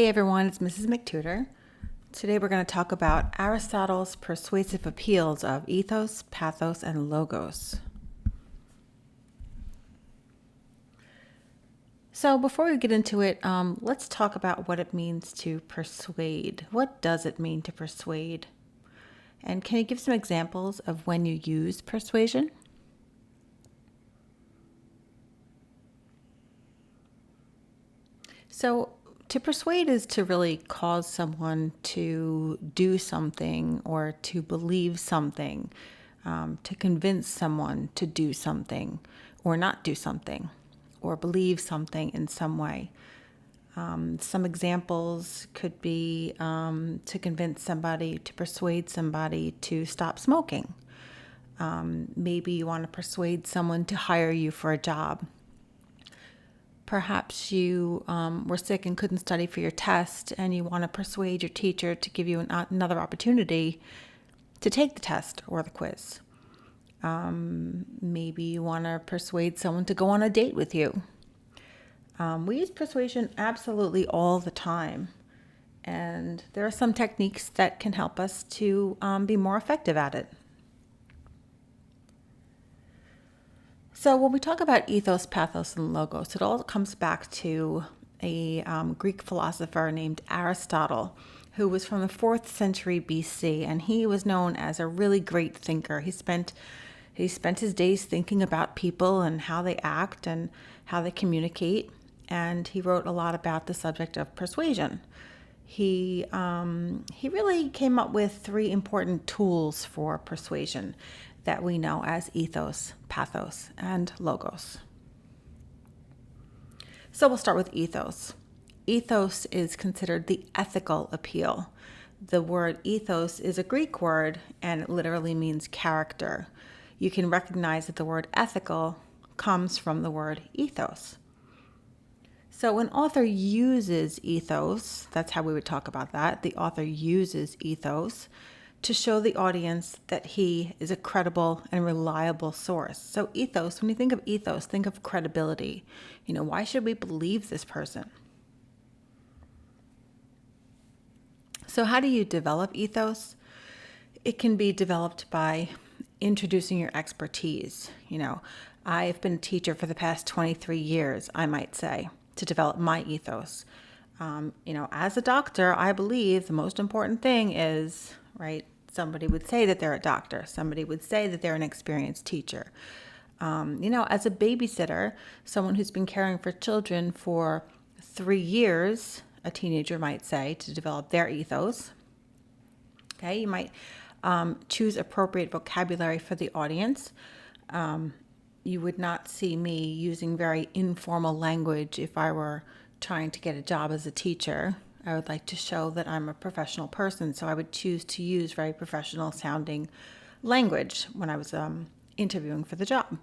Hey everyone, it's Mrs. McTutor. Today we're going to talk about Aristotle's persuasive appeals of ethos, pathos, and logos. So before we get into it, let's talk about what it means to persuade. What does it mean to persuade? And can you give some examples of when you use persuasion? So to persuade is to really cause someone to do something or to believe something, to convince someone to do something or not do something or believe something in some way. Some examples could be to convince somebody, to persuade somebody to stop smoking. Maybe you want to persuade someone to hire you for a job. Perhaps you were sick and couldn't study for your test, and you want to persuade your teacher to give you another opportunity to take the test or the quiz. Maybe you want to persuade someone to go on a date with you. We use persuasion absolutely all the time, and there are some techniques that can help us to be more effective at it. So when we talk about ethos, pathos, and logos, it all comes back to a Greek philosopher named Aristotle, who was from the 4th century BC, and he was known as a really great thinker. He spent his days thinking about people and how they act and how they communicate, and he wrote a lot about the subject of persuasion. He really came up with 3 important tools for persuasion that we know as ethos, pathos, and logos. So we'll start with ethos. Ethos is considered the ethical appeal. The word ethos is a Greek word and it literally means character. You can recognize that the word ethical comes from the word ethos. So an author uses ethos, that's how we would talk about that. The author uses ethos to show the audience that he is a credible and reliable source. So ethos, when you think of ethos, think of credibility. Why should we believe this person? So how do you develop ethos? It can be developed by introducing your expertise. I've been a teacher for the past 23 years, I might say, to develop my ethos. As a doctor, I believe the most important thing is, right, somebody would say that they're a doctor. Somebody would say that they're an experienced teacher. As a babysitter, someone who's been caring for children for 3 years, a teenager might say, to develop their ethos. Okay, you might choose appropriate vocabulary for the audience. You would not see me using very informal language if I were trying to get a job as a teacher. I would like to show that I'm a professional person, so I would choose to use very professional sounding language when I was interviewing for the job.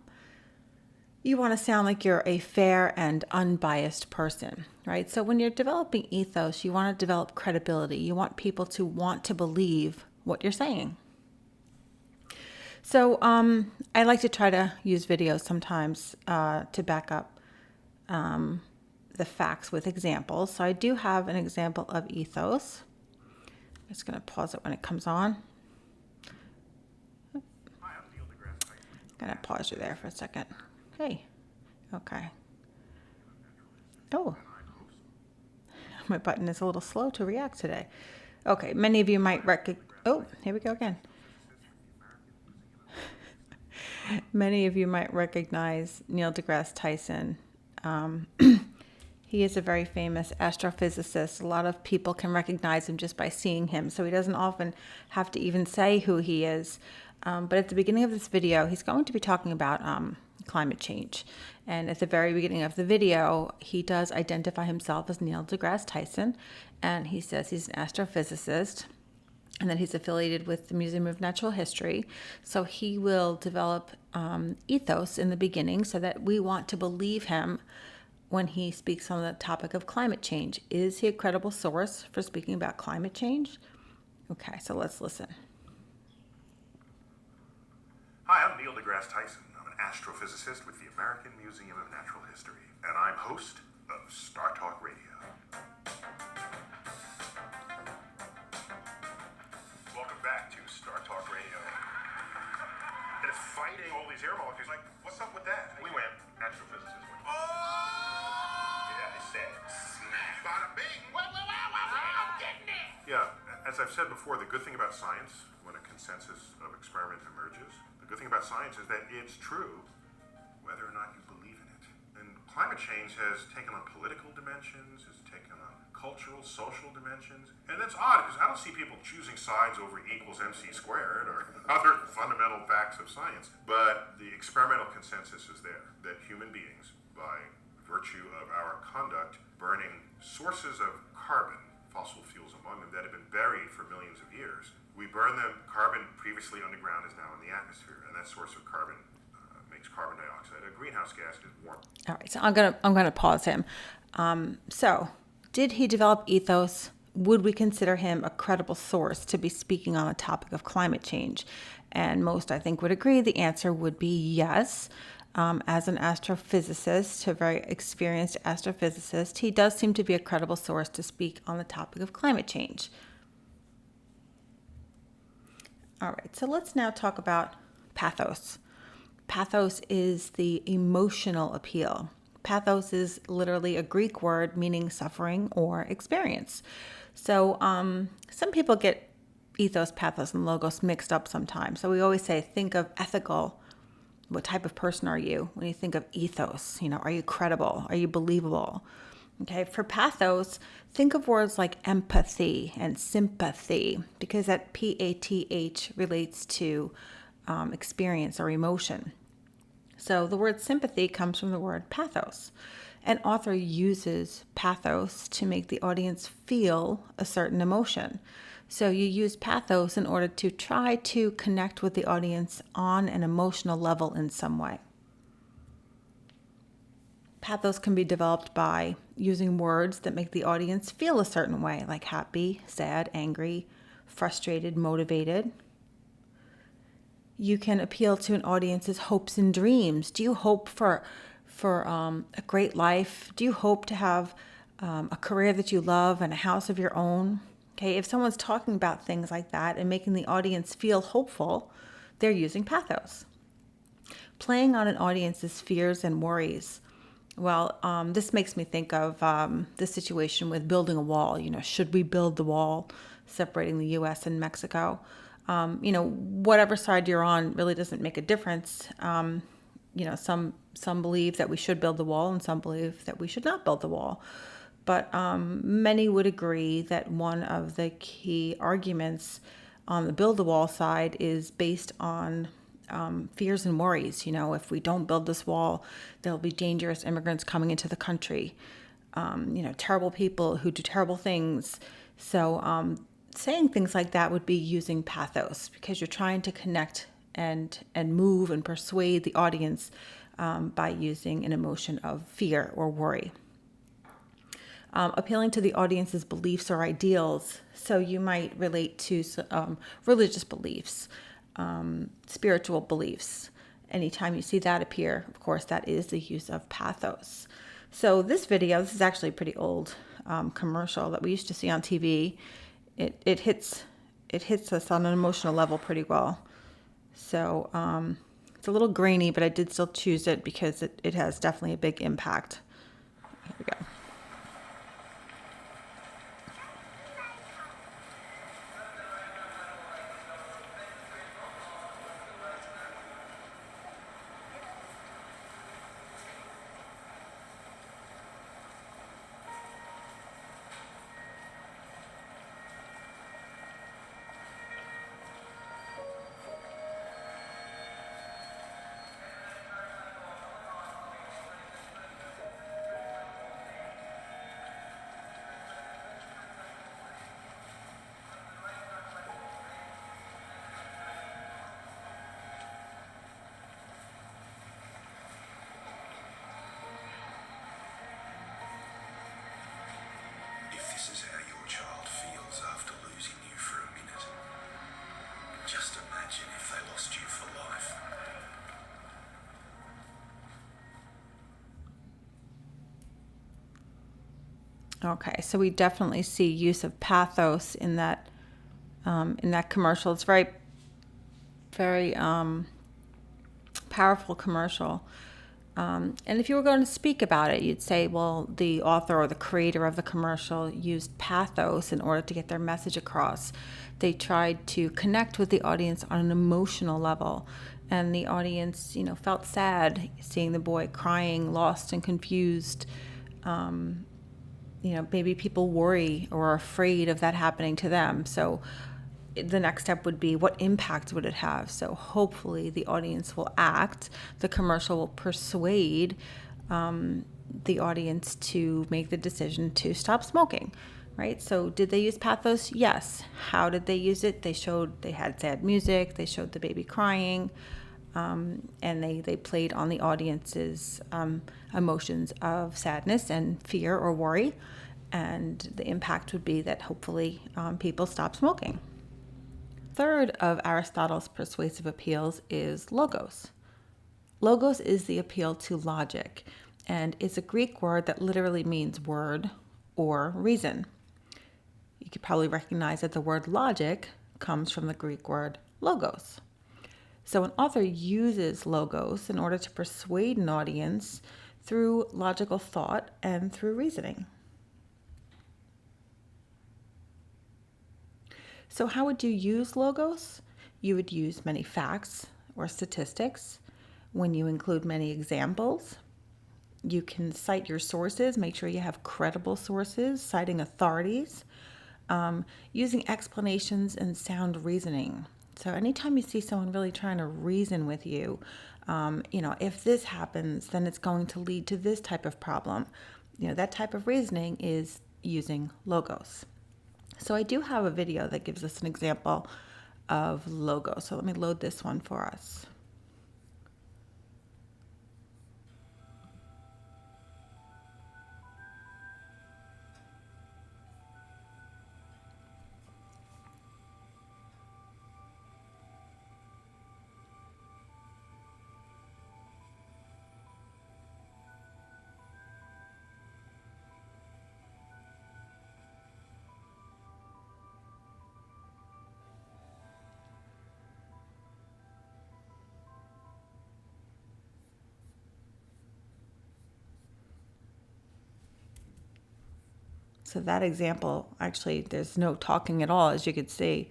You want to sound like you're a fair and unbiased person, right? So when you're developing ethos, you want to develop credibility. You want people to want to believe what you're saying. So I like to try to use videos sometimes to back up the facts with examples. So I do have an example of ethos. I'm just going to pause it when it comes on. I'm going to pause you there for a second. Hey, okay. Oh, my button is a little slow to react today. Okay, many of you might oh, here we go again. Many of you might recognize Neil deGrasse Tyson. He is a very famous astrophysicist. A lot of people can recognize him just by seeing him, so he doesn't often have to even say who he is. But at the beginning of this video, he's going to be talking about climate change. And at the very beginning of the video, he does identify himself as Neil deGrasse Tyson, and he says he's an astrophysicist and that he's affiliated with the Museum of Natural History. So he will develop ethos in the beginning so that we want to believe him when he speaks on the topic of climate change. Is he a credible source for speaking about climate change? Okay, so let's listen. Hi, I'm Neil deGrasse Tyson. I'm an astrophysicist with the American Museum of Natural History, and I'm host of Star Talk Radio. planets fighting all these air molecules. Like, what's up with that? We went. Astrophysicists went. Oh! Yeah, I said. Snap. Bada bing. Wow, I'm getting it. Yeah, as I've said before, the good thing about science, when a consensus of experiment emerges, the good thing about science is that it's true whether or not you believe in it. And climate change has taken on political dimensions, has taken on cultural, social dimensions. And that's odd because I don't see people choosing sides over E equals MC squared or other fundamental facts of science. But the experimental consensus is there that human beings, by virtue of our conduct, burning sources of carbon, fossil fuels among them, that have been buried for millions of years, we burn them. Carbon previously underground is now in the atmosphere, and that source of carbon makes carbon dioxide, a greenhouse gas, is warm. All right, so I'm gonna pause him. So, did he develop ethos? Would we consider him a credible source to be speaking on the topic of climate change? And most, I think, would agree the answer would be yes. As an astrophysicist, a very experienced astrophysicist, he does seem to be a credible source to speak on the topic of climate change. All right, so let's now talk about pathos. Pathos is the emotional appeal. Pathos is literally a Greek word meaning suffering or experience. So some people get ethos, pathos, and logos mixed up sometimes. So we always say, think of ethical. What type of person are you? When you think of ethos, are you credible? Are you believable? Okay, for pathos, think of words like empathy and sympathy, because that PATH relates to experience or emotion. So the word sympathy comes from the word pathos. An author uses pathos to make the audience feel a certain emotion. So you use pathos in order to try to connect with the audience on an emotional level in some way. Pathos can be developed by using words that make the audience feel a certain way, like happy, sad, angry, frustrated, motivated. You can appeal to an audience's hopes and dreams. Do you hope for a great life? Do you hope to have a career that you love and a house of your own? Okay, if someone's talking about things like that and making the audience feel hopeful, they're using pathos. Playing on an audience's fears and worries. Well, this makes me think of the situation with building a wall. Should we build the wall separating the U.S. and Mexico? Whatever side you're on really doesn't make a difference. Some believe that we should build the wall and some believe that we should not build the wall. But many would agree that one of the key arguments on the build the wall side is based on fears and worries. If we don't build this wall, there'll be dangerous immigrants coming into the country. Terrible people who do terrible things. So saying things like that would be using pathos, because you're trying to connect and move and persuade the audience by using an emotion of fear or worry. Appealing to the audience's beliefs or ideals. So you might relate to religious beliefs, spiritual beliefs. Anytime you see that appear, of course, that is the use of pathos. So this is actually a pretty old commercial that we used to see on TV. It hits us on an emotional level pretty well. So it's a little grainy, but I did still choose it because it has definitely a big impact. Here we go. If this is how your child feels after losing you for a minute, just imagine if they lost you for life. Okay, so we definitely see use of pathos in that commercial. It's very, very powerful commercial. And if you were going to speak about it, you'd say, well, the author or the creator of the commercial used pathos in order to get their message across. They tried to connect with the audience on an emotional level. And the audience, felt sad seeing the boy crying, lost and confused. Maybe people worry or are afraid of that happening to them. So the next step would be, what impact would it have? So hopefully the audience will act. The commercial will persuade the audience to make the decision to stop smoking, right? So did they use pathos? Yes. How did they use it? They had sad music, they showed the baby crying, and they played on the audience's emotions of sadness and fear or worry. And the impact would be that hopefully people stop smoking. Third of Aristotle's persuasive appeals is logos. Logos is the appeal to logic, and it's a Greek word that literally means word or reason. You could probably recognize that the word logic comes from the Greek word logos. So an author uses logos in order to persuade an audience through logical thought and through reasoning. So how would you use logos? You would use many facts or statistics. When you include many examples, you can cite your sources. Make sure you have credible sources, citing authorities, using explanations and sound reasoning. So anytime you see someone really trying to reason with you, if this happens, then it's going to lead to this type of problem. That type of reasoning is using logos. So I do have a video that gives us an example of logos. So let me load this one for us. So that example, actually, there's no talking at all, as you could see.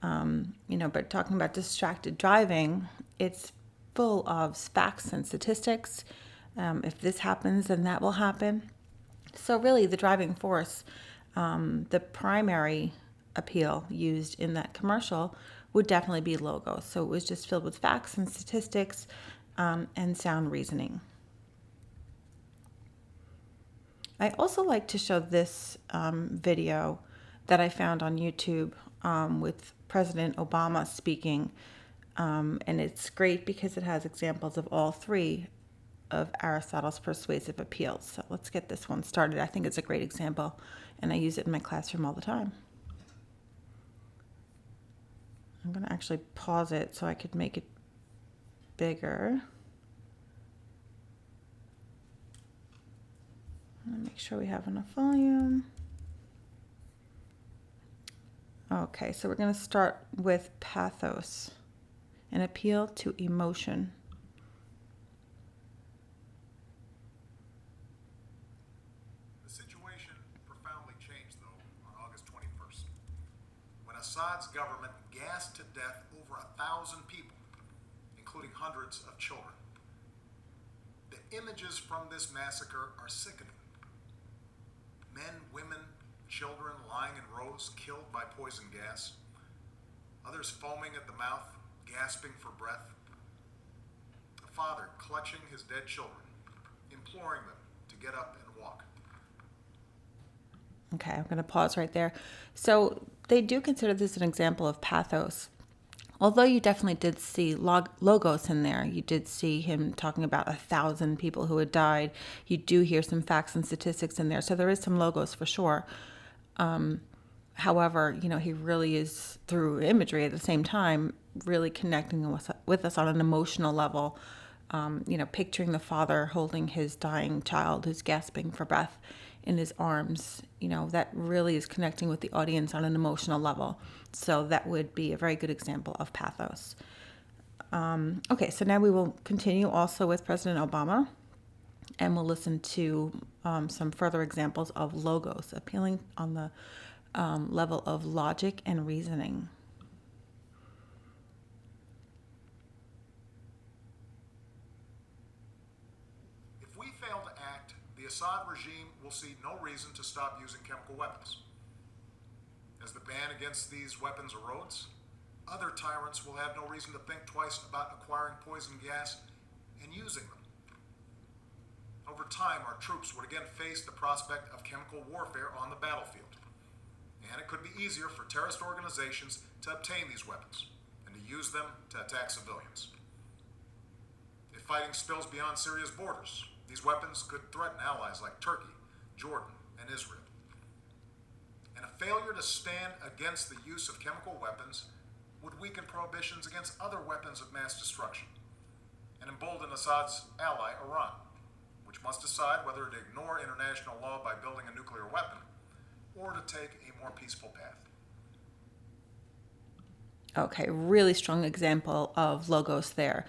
But talking about distracted driving, it's full of facts and statistics. If this happens, then that will happen. So really, the driving force, the primary appeal used in that commercial would definitely be logos. So it was just filled with facts and statistics and sound reasoning. I also like to show this video that I found on YouTube with President Obama speaking. And it's great because it has examples of all three of Aristotle's persuasive appeals. So let's get this one started. I think it's a great example, and I use it in my classroom all the time. I'm going to actually pause it so I could make it bigger. Make sure we have enough volume. Okay, so we're going to start with pathos, an appeal to emotion. The situation profoundly changed, though, on August 21st, when Assad's government gassed to death over 1,000 people, including hundreds of children. The images from this massacre are sickening. Men, women, children lying in rows, killed by poison gas. Others foaming at the mouth, gasping for breath. A father clutching his dead children, imploring them to get up and walk. Okay, I'm going to pause right there. So they do consider this an example of pathos. Although you definitely did see logos in there, you did see him talking about 1,000 people who had died. You do hear some facts and statistics in there. So there is some logos for sure. However, he really is, through imagery at the same time, really connecting with us on an emotional level. Picturing the father holding his dying child who's gasping for breath in his arms, that really is connecting with the audience on an emotional level. So that would be a very good example of pathos. Okay, so now we will continue also with President Obama, and we'll listen to some further examples of logos, appealing on the level of logic and reasoning. If we fail to act, the Assad regime will see no reason to stop using chemical weapons. As the ban against these weapons erodes, other tyrants will have no reason to think twice about acquiring poison gas and using them. Over time, our troops would again face the prospect of chemical warfare on the battlefield, and it could be easier for terrorist organizations to obtain these weapons and to use them to attack civilians. If fighting spills beyond Syria's borders, these weapons could threaten allies like Turkey, Jordan, and Israel. And a failure to stand against the use of chemical weapons would weaken prohibitions against other weapons of mass destruction and embolden Assad's ally, Iran, which must decide whether to ignore international law by building a nuclear weapon or to take a more peaceful path. Okay, really strong example of logos there.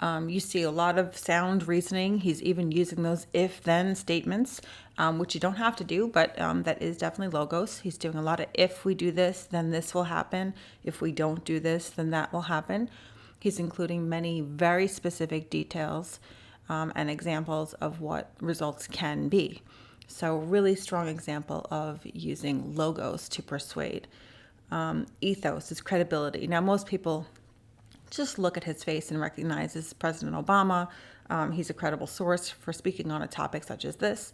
You see a lot of sound reasoning. He's even using those if-then statements, which you don't have to do, but that is definitely logos. He's doing a lot of if we do this, then this will happen. If we don't do this, then that will happen. He's including many very specific details and examples of what results can be. So really strong example of using logos to persuade. Ethos is credibility. Now, most people just look at his face and recognize this is President Obama. He's a credible source for speaking on a topic such as this.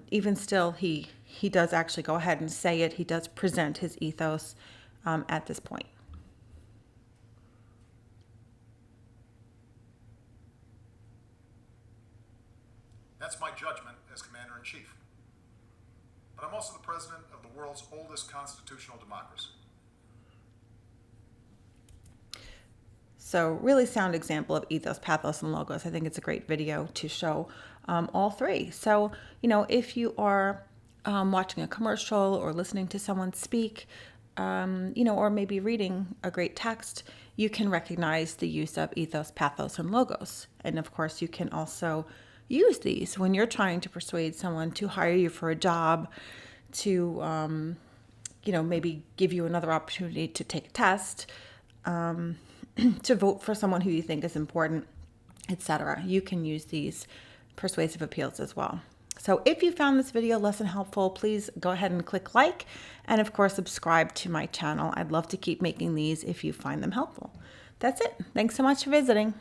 Even still, he does actually go ahead and say it. He does present his ethos at this point. That's my judgment as Commander-in-Chief. But I'm also the President of the world's oldest constitutional democracy. So really sound example of ethos, pathos, and logos. I think it's a great video to show all three. So, if you are watching a commercial or listening to someone speak, or maybe reading a great text, you can recognize the use of ethos, pathos, and logos. And of course, you can also use these when you're trying to persuade someone to hire you for a job, to, maybe give you another opportunity to take a test, to vote for someone who you think is important, etc. You can use these persuasive appeals as well. So if you found this video lesson helpful, please go ahead and click like, and of course subscribe to my channel. I'd love to keep making these if you find them helpful. That's it. Thanks so much for visiting.